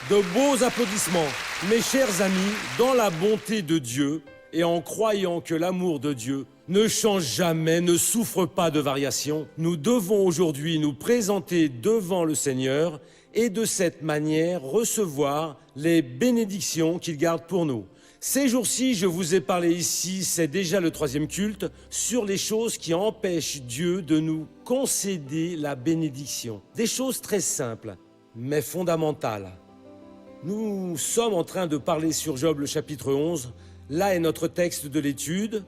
De beaux applaudissements. Mes chers amis, dans la bonté de Dieu et en croyant que l'amour de Dieu ne change jamais, ne souffre pas de variation, nous devons aujourd'hui nous présenter devant le Seigneur et de cette manière recevoir les bénédictions qu'il garde pour nous. Ces jours-ci, je vous ai parlé ici, c'est déjà le 3e culte, sur les choses qui empêchent Dieu de nous concéder la bénédiction. Des choses très simples, mais fondamentales. Nous sommes en train de parler sur Job, le chapitre 11. Là est notre texte de l'étude.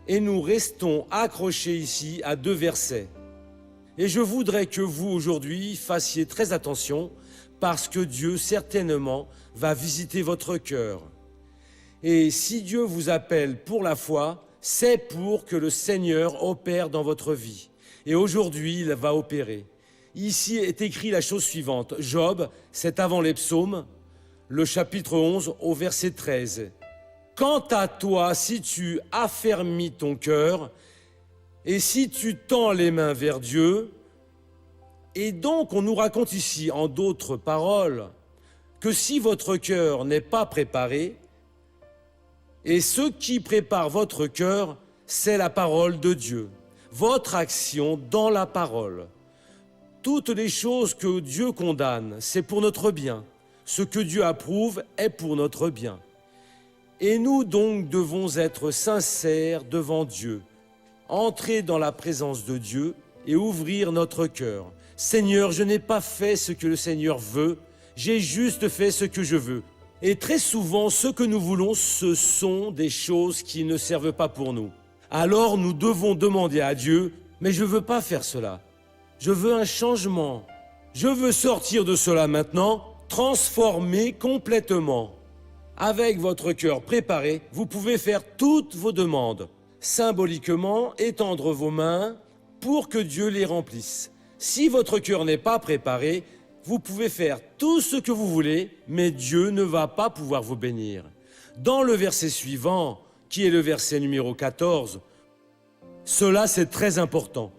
Et nous restons accrochés ici à 2 versets. Et je voudrais que vous, aujourd'hui, fassiez très attention parce que Dieu, certainement, va visiter votre cœur. Et si Dieu vous appelle pour la foi, c'est pour que le Seigneur opère dans votre vie. Et aujourd'hui, il va opérer. Ici est écrit la chose suivante. Job, c'est avant les psaumes, le chapitre 11 au verset 13. Quant à toi, si tu affermis ton cœur et si tu tends les mains vers Dieu, et donc on nous raconte ici, en d'autres paroles, que si votre cœur n'est pas préparé, et ce qui prépare votre cœur, c'est la parole de Dieu, votre action dans la parole. Toutes les choses que Dieu condamne, c'est pour notre bien. Ce que Dieu approuve est pour notre bien. Et nous donc devons être sincères devant Dieu, entrer dans la présence de Dieu et ouvrir notre cœur. Seigneur, je n'ai pas fait ce que le Seigneur veut, j'ai juste fait ce que je veux. Et très souvent, ce que nous voulons, ce sont des choses qui ne servent pas pour nous. Alors nous devons demander à Dieu, mais je ne veux pas faire cela. Je veux un changement. Je veux sortir de cela maintenant, transformer complètement. Avec votre cœur préparé, vous pouvez faire toutes vos demandes. Symboliquement, étendre vos mains pour que Dieu les remplisse. Si votre cœur n'est pas préparé, vous pouvez faire tout ce que vous voulez, mais Dieu ne va pas pouvoir vous bénir. Dans le verset suivant, qui est le verset numéro 14, cela c'est très important.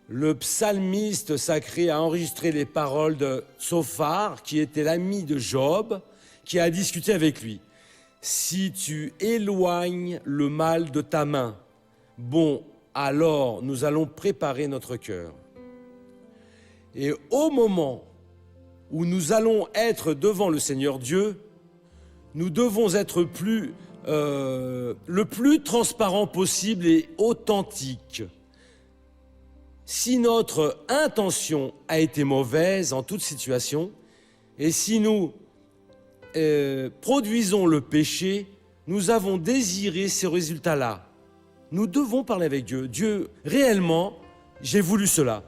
Le psalmiste sacré a enregistré les paroles de Tsophar, qui était l'ami de Job, qui a discuté avec lui. « Si tu éloignes le mal de ta main, bon, alors nous allons préparer notre cœur. » Et au moment où nous allons être devant le Seigneur Dieu, nous devons être le plus transparent possible et authentique. Si notre intention a été mauvaise en toute situation, et si nous produisons le péché, nous avons désiré ces résultats-là. Nous devons parler avec Dieu. Dieu, réellement, j'ai voulu cela.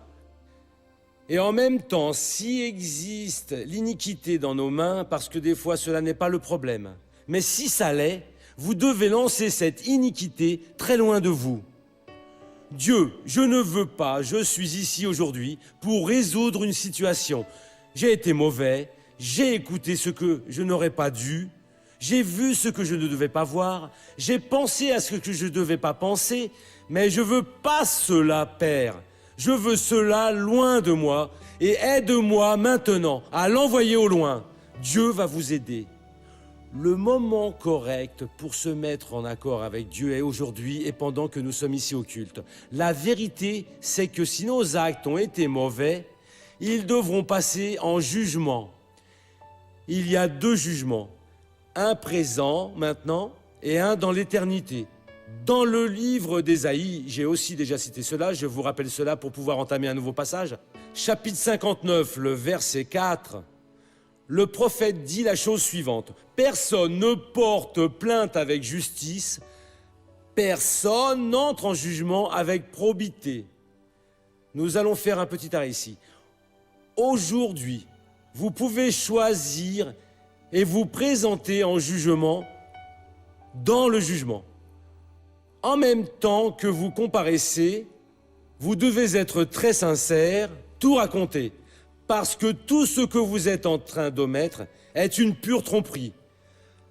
Et en même temps, s'il existe l'iniquité dans nos mains, parce que des fois cela n'est pas le problème, mais si ça l'est, vous devez lancer cette iniquité très loin de vous. Dieu, je ne veux pas, je suis ici aujourd'hui pour résoudre une situation. J'ai été mauvais, j'ai écouté ce que je n'aurais pas dû, j'ai vu ce que je ne devais pas voir, j'ai pensé à ce que je ne devais pas penser, mais je ne veux pas cela, Père. Je veux cela loin de moi et aide-moi maintenant à l'envoyer au loin. Dieu va vous aider. Le moment correct pour se mettre en accord avec Dieu est aujourd'hui et pendant que nous sommes ici au culte. La vérité, c'est que si nos actes ont été mauvais, ils devront passer en jugement. Il y a 2 jugements, un présent maintenant et un dans l'éternité. Dans le livre d'Ésaïe, j'ai aussi déjà cité cela, je vous rappelle cela pour pouvoir entamer un nouveau passage. Chapitre 59, le verset 4, le prophète dit la chose suivante. Personne ne porte plainte avec justice, personne n'entre en jugement avec probité. Nous allons faire un petit arrêt ici. Aujourd'hui, vous pouvez choisir et vous présenter en jugement dans le jugement. En même temps que vous comparaissez, vous devez être très sincère, tout raconter, parce que tout ce que vous êtes en train d'omettre est une pure tromperie.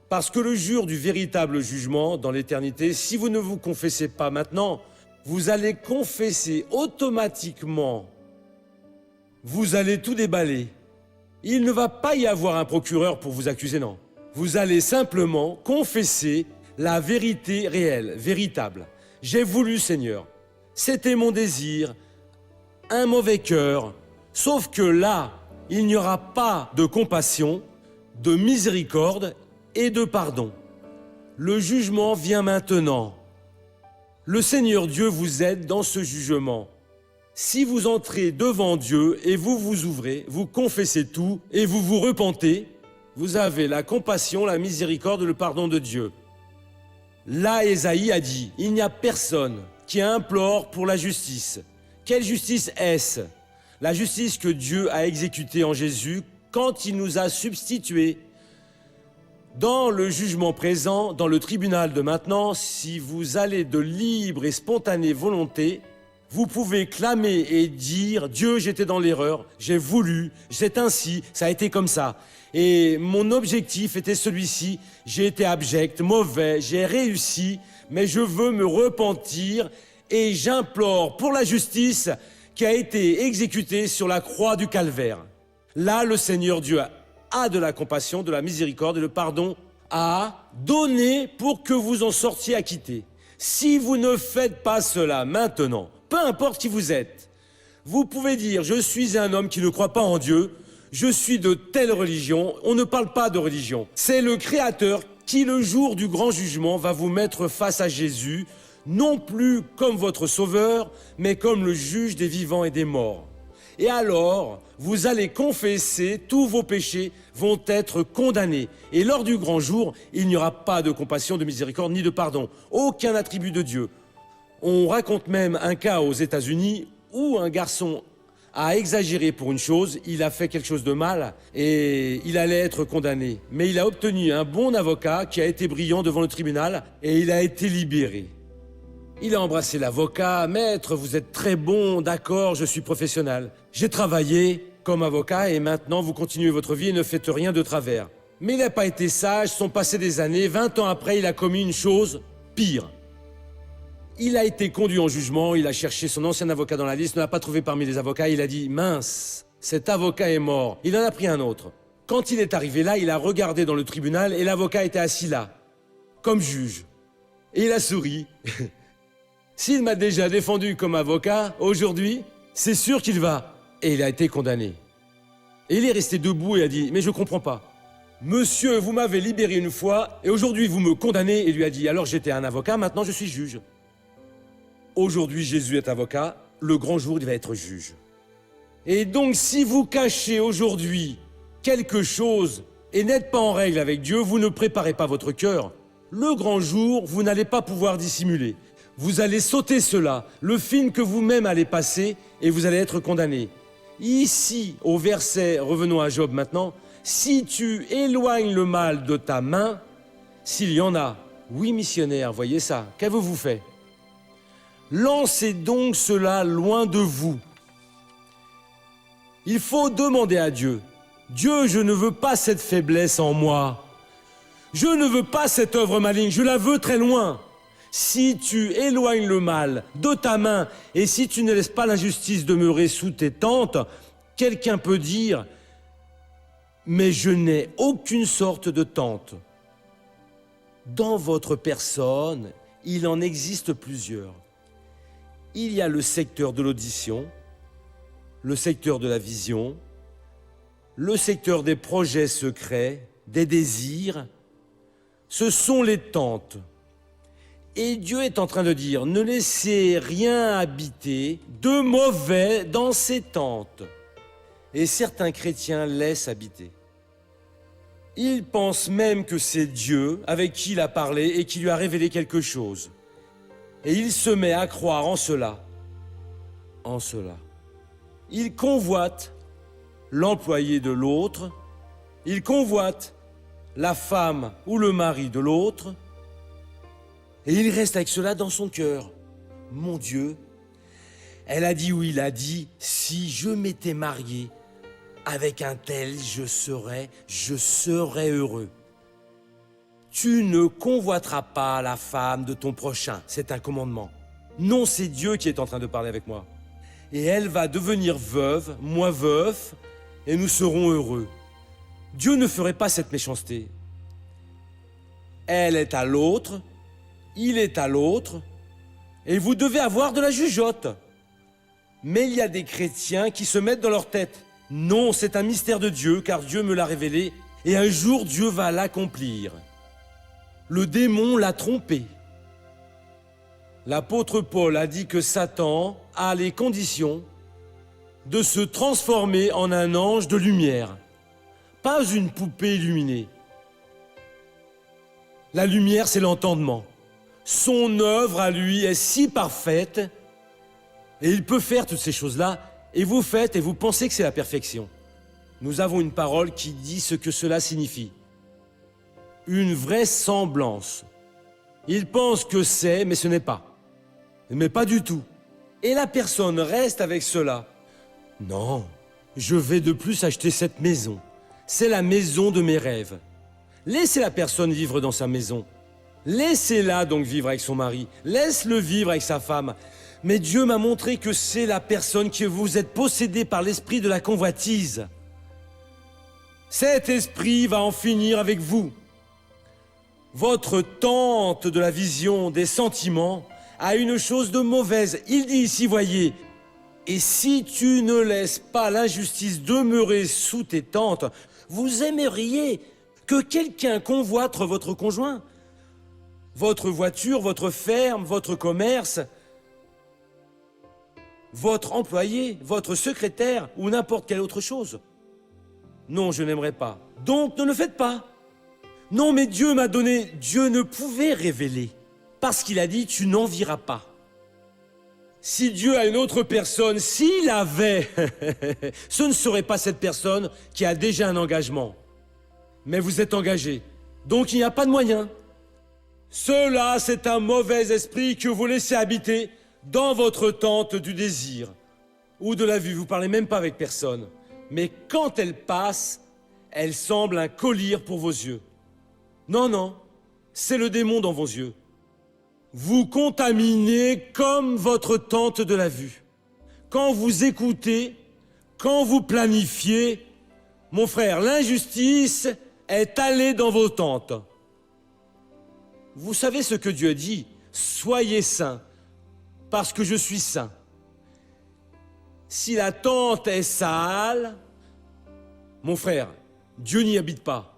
Parce que le jour du véritable jugement dans l'éternité, si vous ne vous confessez pas maintenant, vous allez confesser automatiquement. Vous allez tout déballer. Il ne va pas y avoir un procureur pour vous accuser, non. Vous allez simplement confesser la vérité réelle, véritable. J'ai voulu, Seigneur. C'était mon désir, un mauvais cœur. Sauf que là, il n'y aura pas de compassion, de miséricorde et de pardon. Le jugement vient maintenant. Le Seigneur Dieu vous aide dans ce jugement. Si vous entrez devant Dieu et vous vous ouvrez, vous confessez tout et vous vous repentez, vous avez la compassion, la miséricorde et le pardon de Dieu. Là, Ésaïe a dit, il n'y a personne qui implore pour la justice. Quelle justice est-ce? La justice que Dieu a exécutée en Jésus quand il nous a substitués. Dans le jugement présent, dans le tribunal de maintenant, si vous allez de libre et spontanée volonté, vous pouvez clamer et dire « Dieu, j'étais dans l'erreur, j'ai voulu, c'est ainsi, ça a été comme ça. Et mon objectif était celui-ci, j'ai été abject, mauvais, j'ai réussi, mais je veux me repentir et j'implore pour la justice qui a été exécutée sur la croix du calvaire. » Là, le Seigneur Dieu a de la compassion, de la miséricorde et le pardon à donner pour que vous en sortiez acquittés. Si vous ne faites pas cela maintenant, peu importe qui vous êtes, vous pouvez dire « Je suis un homme qui ne croit pas en Dieu, je suis de telle religion ». On ne parle pas de religion. C'est le Créateur qui, le jour du grand jugement, va vous mettre face à Jésus, non plus comme votre sauveur, mais comme le juge des vivants et des morts. Et alors, vous allez confesser, tous vos péchés vont être condamnés. Et lors du grand jour, il n'y aura pas de compassion, de miséricorde, ni de pardon. Aucun attribut de Dieu. On raconte même un cas aux États-Unis où un garçon a exagéré pour une chose, il a fait quelque chose de mal et il allait être condamné. Mais il a obtenu un bon avocat qui a été brillant devant le tribunal et il a été libéré. Il a embrassé l'avocat. « Maître, vous êtes très bon, d'accord, je suis professionnel. J'ai travaillé comme avocat et maintenant vous continuez votre vie et ne faites rien de travers. » Mais il n'a pas été sage, sont passées des années, 20 ans après, il a commis une chose pire. Il a été conduit en jugement, il a cherché son ancien avocat dans la liste, ne l'a pas trouvé parmi les avocats, il a dit « Mince, cet avocat est mort. » Il en a pris un autre. Quand il est arrivé là, il a regardé dans le tribunal et l'avocat était assis là, comme juge. Et il a souri. S'il m'a déjà défendu comme avocat, aujourd'hui, c'est sûr qu'il va. Et il a été condamné. Et il est resté debout et a dit « Mais je comprends pas. Monsieur, vous m'avez libéré une fois et aujourd'hui vous me condamnez. » Et lui a dit « Alors j'étais un avocat, maintenant je suis juge. » Aujourd'hui, Jésus est avocat, le grand jour, il va être juge. Et donc, si vous cachez aujourd'hui quelque chose et n'êtes pas en règle avec Dieu, vous ne préparez pas votre cœur. Le grand jour, vous n'allez pas pouvoir dissimuler. Vous allez sauter cela, le film que vous-même allez passer, et vous allez être condamné. Ici, au verset, revenons à Job maintenant, « Si tu éloignes le mal de ta main, s'il y en a, oui missionnaire, voyez ça, qu'avez-vous fait? Lancez donc cela loin de vous. » Il faut demander à Dieu, « Dieu, je ne veux pas cette faiblesse en moi. Je ne veux pas cette œuvre maligne, je la veux très loin. » Si tu éloignes le mal de ta main et si tu ne laisses pas l'injustice demeurer sous tes tentes, quelqu'un peut dire « Mais je n'ai aucune sorte de tente. » Dans votre personne, il en existe plusieurs. Il y a le secteur de l'audition, le secteur de la vision, le secteur des projets secrets, des désirs. Ce sont les tentes. Et Dieu est en train de dire, ne laissez rien habiter de mauvais dans ces tentes. Et certains chrétiens laissent habiter. Ils pensent même que c'est Dieu avec qui il a parlé et qui lui a révélé quelque chose. Et il se met à croire en cela. En cela. Il convoite l'employé de l'autre. Il convoite la femme ou le mari de l'autre. Et il reste avec cela dans son cœur. Mon Dieu, elle a dit ou il a dit, si je m'étais marié avec un tel, je serais heureux. Tu ne convoiteras pas la femme de ton prochain, c'est un commandement. Non, c'est Dieu qui est en train de parler avec moi. Et elle va devenir veuve, moi veuf, et nous serons heureux. Dieu ne ferait pas cette méchanceté. Elle est à l'autre, il est à l'autre, et vous devez avoir de la jugeote. Mais il y a des chrétiens qui se mettent dans leur tête. Non, c'est un mystère de Dieu, car Dieu me l'a révélé, et un jour Dieu va l'accomplir. Le démon l'a trompé. L'apôtre Paul a dit que Satan a les conditions de se transformer en un ange de lumière, pas une poupée illuminée. La lumière, c'est l'entendement. Son œuvre à lui est si parfaite, et il peut faire toutes ces choses-là, et vous faites et vous pensez que c'est la perfection. Nous avons une parole qui dit ce que cela signifie. Une vraisemblance. Il pense que c'est, mais ce n'est pas. Mais pas du tout. Et la personne reste avec cela. Non, je vais de plus acheter cette maison. C'est la maison de mes rêves. Laissez la personne vivre dans sa maison. Laissez-la donc vivre avec son mari. Laisse-le vivre avec sa femme. Mais Dieu m'a montré que c'est la personne que vous êtes possédée par l'esprit de la convoitise. Cet esprit va en finir avec vous. Votre tente de la vision des sentiments a une chose de mauvaise. Il dit ici, voyez, et si tu ne laisses pas l'injustice demeurer sous tes tentes, vous aimeriez que quelqu'un convoite votre conjoint, votre voiture, votre ferme, votre commerce, votre employé, votre secrétaire ou n'importe quelle autre chose. Non, je n'aimerais pas. Donc ne le faites pas. Non, mais Dieu m'a donné, Dieu ne pouvait révéler, parce qu'il a dit, tu n'envieras pas. Si Dieu a une autre personne, s'il avait, ce ne serait pas cette personne qui a déjà un engagement. Mais vous êtes engagé, donc il n'y a pas de moyen. Cela, c'est un mauvais esprit que vous laissez habiter dans votre tente du désir ou de la vue. Vous ne parlez même pas avec personne. Mais quand elle passe, elle semble un collier pour vos yeux. Non, non, c'est le démon dans vos yeux. Vous contaminez comme votre tente de la vue. Quand vous écoutez, quand vous planifiez, mon frère, l'injustice est allée dans vos tentes. Vous savez ce que Dieu dit? Soyez saints, parce que je suis saint. Si la tente est sale, mon frère, Dieu n'y habite pas.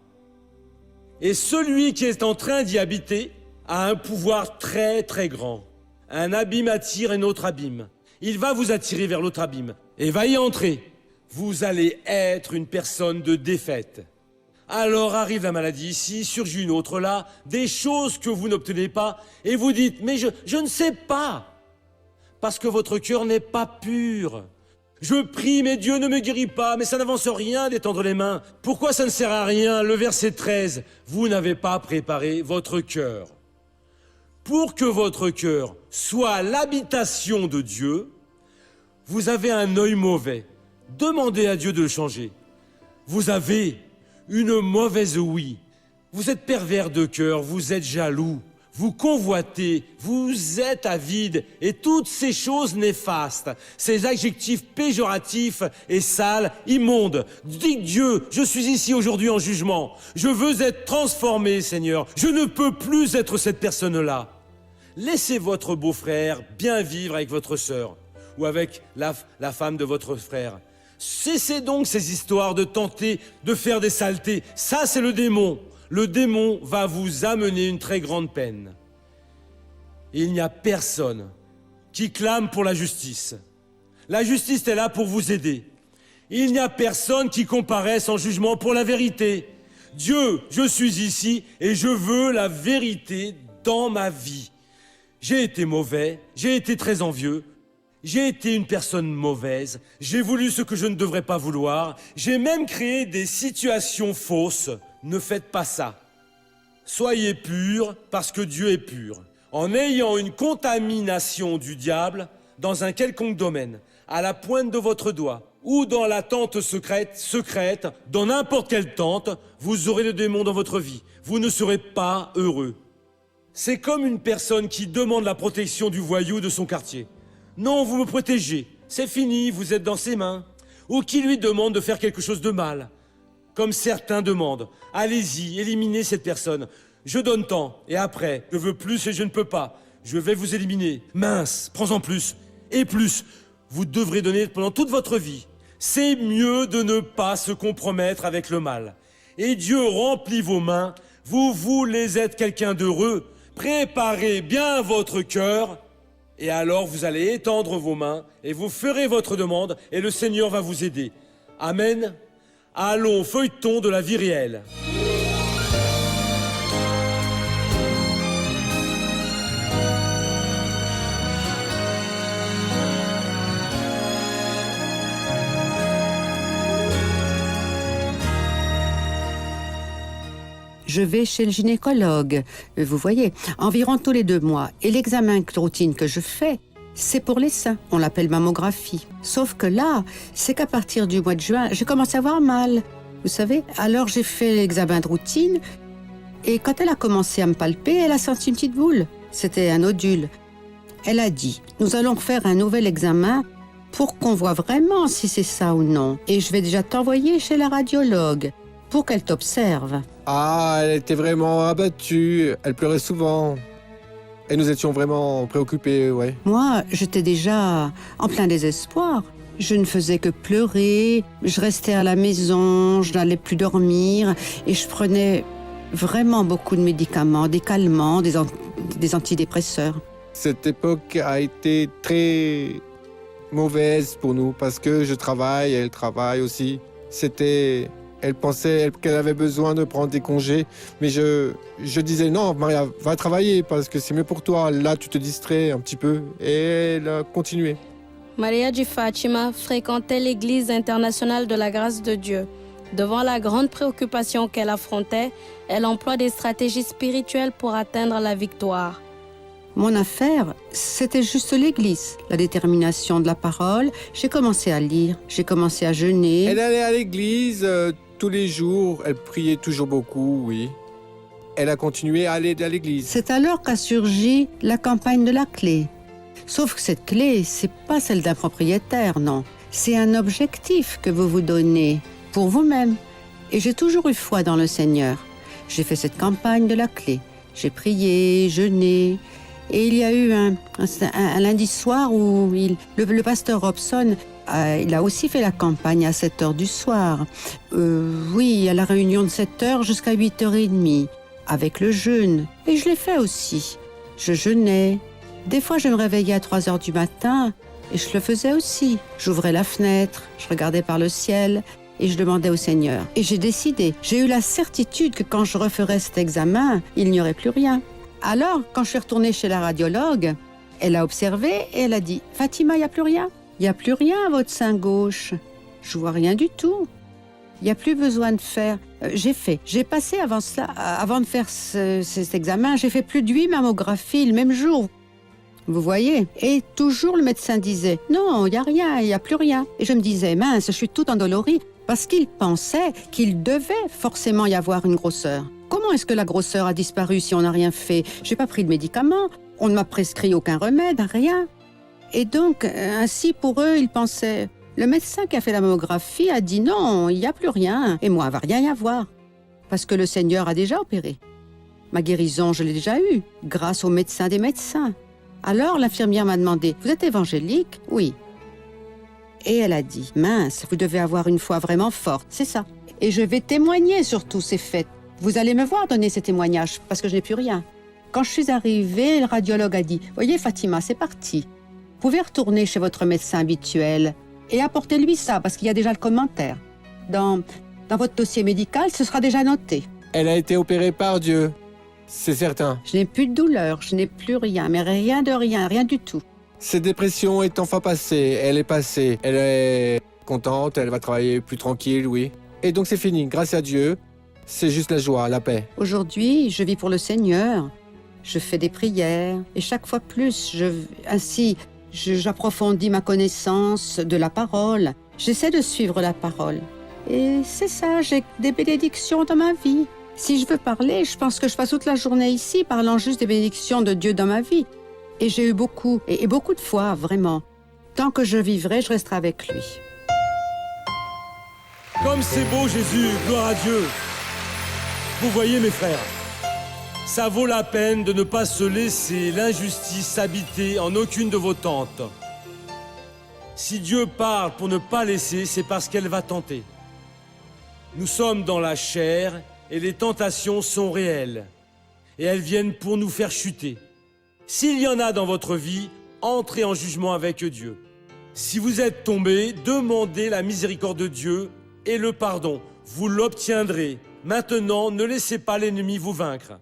Et celui qui est en train d'y habiter a un pouvoir très très grand. Un abîme attire un autre abîme. Il va vous attirer vers l'autre abîme et va y entrer. Vous allez être une personne de défaite. Alors arrive la maladie ici, surgit une autre là, des choses que vous n'obtenez pas, et vous dites, mais je ne sais pas, parce que votre cœur n'est pas pur. Je prie, mais Dieu ne me guérit pas, mais ça n'avance rien d'étendre les mains. Pourquoi ça ne sert à rien? Le verset 13, vous n'avez pas préparé votre cœur. Pour que votre cœur soit l'habitation de Dieu, vous avez un œil mauvais. Demandez à Dieu de le changer. Vous avez une mauvaise ouïe. Vous êtes pervers de cœur, vous êtes jaloux, vous convoitez, vous êtes avide, et toutes ces choses néfastes, ces adjectifs péjoratifs et sales, immondes. Dites Dieu, je suis ici aujourd'hui en jugement. Je veux être transformé, Seigneur. Je ne peux plus être cette personne-là. Laissez votre beau-frère bien vivre avec votre sœur ou avec la femme de votre frère. Cessez donc ces histoires de tenter de faire des saletés. Ça, c'est le démon. Le démon va vous amener une très grande peine. Il n'y a personne qui clame pour la justice. La justice est là pour vous aider. Il n'y a personne qui comparaisse en jugement pour la vérité. Dieu, je suis ici et je veux la vérité dans ma vie. J'ai été mauvais, j'ai été très envieux. J'ai été une personne mauvaise, j'ai voulu ce que je ne devrais pas vouloir, j'ai même créé des situations fausses. Ne faites pas ça. Soyez purs parce que Dieu est pur. En ayant une contamination du diable dans un quelconque domaine, à la pointe de votre doigt, ou dans la tente secrète, dans n'importe quelle tente, vous aurez le démon dans votre vie. Vous ne serez pas heureux. C'est comme une personne qui demande la protection du voyou de son quartier. Non, vous me protégez, c'est fini, vous êtes dans ses mains. Ou qui lui demande de faire quelque chose de mal. comme certains demandent. Allez-y, éliminez cette personne. Je donne tant, et après, je veux plus et je ne peux pas. Je vais vous éliminer. Mince, prends-en plus. Et plus, vous devrez donner pendant toute votre vie. C'est mieux de ne pas se compromettre avec le mal. Et Dieu remplit vos mains. Vous voulez être quelqu'un d'heureux. Préparez bien votre cœur. Et alors vous allez étendre vos mains et vous ferez votre demande et le Seigneur va vous aider. Amen. Allons, feuilletons de la vie réelle. Je vais chez le gynécologue, vous voyez, environ tous les 2 mois. Et l'examen de routine que je fais, c'est pour les seins. On l'appelle mammographie. Sauf que là, c'est qu'à partir du mois de juin, j'ai commencé à avoir mal. Vous savez, alors j'ai fait l'examen de routine. Et quand elle a commencé à me palper, elle a senti une petite boule. C'était un nodule. Elle a dit, nous allons faire un nouvel examen pour qu'on voit vraiment si c'est ça ou non. Et je vais déjà t'envoyer chez la radiologue pour qu'elle t'observe. Ah, elle était vraiment abattue. Elle pleurait souvent. Et nous étions vraiment préoccupés, ouais. Moi, j'étais déjà en plein désespoir. Je ne faisais que pleurer, je restais à la maison, je n'allais plus dormir et je prenais vraiment beaucoup de médicaments, des calmants, des antidépresseurs. Cette époque a été très mauvaise pour nous parce que je travaille, elle travaille aussi. Elle pensait qu'elle avait besoin de prendre des congés, mais je disais non, Maria, va travailler parce que c'est mieux pour toi. Là, tu te distrais un petit peu. Et elle a continué. Maria de Fatima fréquentait l'Église internationale de la grâce de Dieu. Devant la grande préoccupation qu'elle affrontait, elle emploie des stratégies spirituelles pour atteindre la victoire. Mon affaire, c'était juste l'Église, la détermination de la parole. J'ai commencé à lire, j'ai commencé à jeûner. Elle allait à l'église tous les jours, elle priait toujours beaucoup, oui. Elle a continué à aller à l'église. C'est alors qu'a surgi la campagne de la clé. Sauf que cette clé, c'est pas celle d'un propriétaire, non. C'est un objectif que vous vous donnez pour vous-même. Et j'ai toujours eu foi dans le Seigneur. J'ai fait cette campagne de la clé. J'ai prié, jeûné. Et il y a eu un lundi soir où le pasteur Robson, il a aussi fait la campagne à 7h du soir. Oui, à la réunion de 7h jusqu'à 8h30, avec le jeûne. Et je l'ai fait aussi. Je jeûnais. Des fois, je me réveillais à 3h du matin et je le faisais aussi. J'ouvrais la fenêtre, je regardais par le ciel et je demandais au Seigneur. Et j'ai décidé, j'ai eu la certitude que quand je referais cet examen, il n'y aurait plus rien. Alors, quand je suis retournée chez la radiologue, elle a observé et elle a dit « Fatima, il n'y a plus rien. Il n'y a plus rien à votre sein gauche. Je vois rien du tout. Il n'y a plus besoin de faire. » J'ai passé avant de faire cet examen, j'ai fait plus de 8 mammographies le même jour. Vous voyez? Et toujours le médecin disait « Non, il n'y a rien, il n'y a plus rien. » Et je me disais « Mince, je suis toute endolorie. » Parce qu'il pensait qu'il devait forcément y avoir une grosseur. Comment est-ce que la grosseur a disparu si on n'a rien fait? Je n'ai pas pris de médicaments, on ne m'a prescrit aucun remède, rien. Et donc, ainsi pour eux, ils pensaient... Le médecin qui a fait la mammographie a dit non, il n'y a plus rien. Et moi, il ne va rien y avoir. Parce que le Seigneur a déjà opéré. Ma guérison, je l'ai déjà eue, grâce au médecin des médecins. Alors, l'infirmière m'a demandé, vous êtes évangélique? Oui. Et elle a dit, mince, vous devez avoir une foi vraiment forte, c'est ça. Et je vais témoigner sur tous ces faits. Vous allez me voir donner ces témoignages, parce que je n'ai plus rien. Quand je suis arrivée, le radiologue a dit, voyez Fatima, c'est parti. Vous pouvez retourner chez votre médecin habituel et apportez-lui ça, parce qu'il y a déjà le commentaire. Dans votre dossier médical, ce sera déjà noté. Elle a été opérée par Dieu, c'est certain. Je n'ai plus de douleur, je n'ai plus rien, mais rien de rien, rien du tout. Cette dépression est enfin passée, elle est passée. Elle est contente, elle va travailler plus tranquille, oui. Et donc c'est fini, grâce à Dieu, c'est juste la joie, la paix. Aujourd'hui, je vis pour le Seigneur, je fais des prières, et chaque fois plus, j'approfondis ma connaissance de la parole. J'essaie de suivre la parole. Et c'est ça, j'ai des bénédictions dans ma vie. Si je veux parler, je pense que je passe toute la journée ici parlant juste des bénédictions de Dieu dans ma vie. Et j'ai eu beaucoup, et beaucoup de foi, vraiment. Tant que je vivrai, je resterai avec lui. Comme c'est beau, Jésus, gloire à Dieu. Vous voyez, mes frères, ça vaut la peine de ne pas se laisser l'injustice habiter en aucune de vos tentes. Si Dieu parle pour ne pas laisser, c'est parce qu'elle va tenter. Nous sommes dans la chair et les tentations sont réelles. Et elles viennent pour nous faire chuter. S'il y en a dans votre vie, entrez en jugement avec Dieu. Si vous êtes tombé, demandez la miséricorde de Dieu et le pardon. Vous l'obtiendrez. Maintenant, ne laissez pas l'ennemi vous vaincre.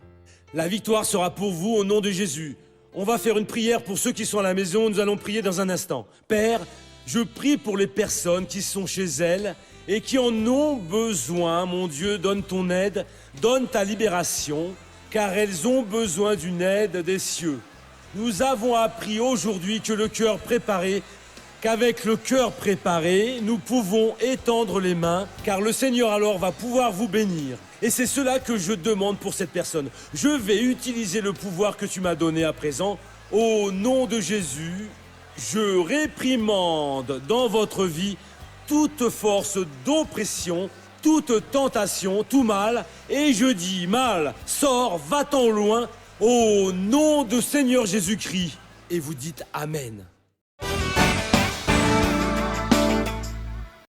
La victoire sera pour vous au nom de Jésus. On va faire une prière pour ceux qui sont à la maison. Nous allons prier dans un instant. Père, je prie pour les personnes qui sont chez elles et qui en ont besoin. Mon Dieu, donne ton aide, donne ta libération, car elles ont besoin d'une aide des cieux. Nous avons appris aujourd'hui que le cœur préparé, qu'avec le cœur préparé, nous pouvons étendre les mains, car le Seigneur alors va pouvoir vous bénir. Et c'est cela que je demande pour cette personne. Je vais utiliser le pouvoir que tu m'as donné à présent. Au nom de Jésus, je réprimande dans votre vie toute force d'oppression, toute tentation, tout mal. Et je dis, mal, sors, va-t'en loin, au nom de Seigneur Jésus-Christ. Et vous dites Amen.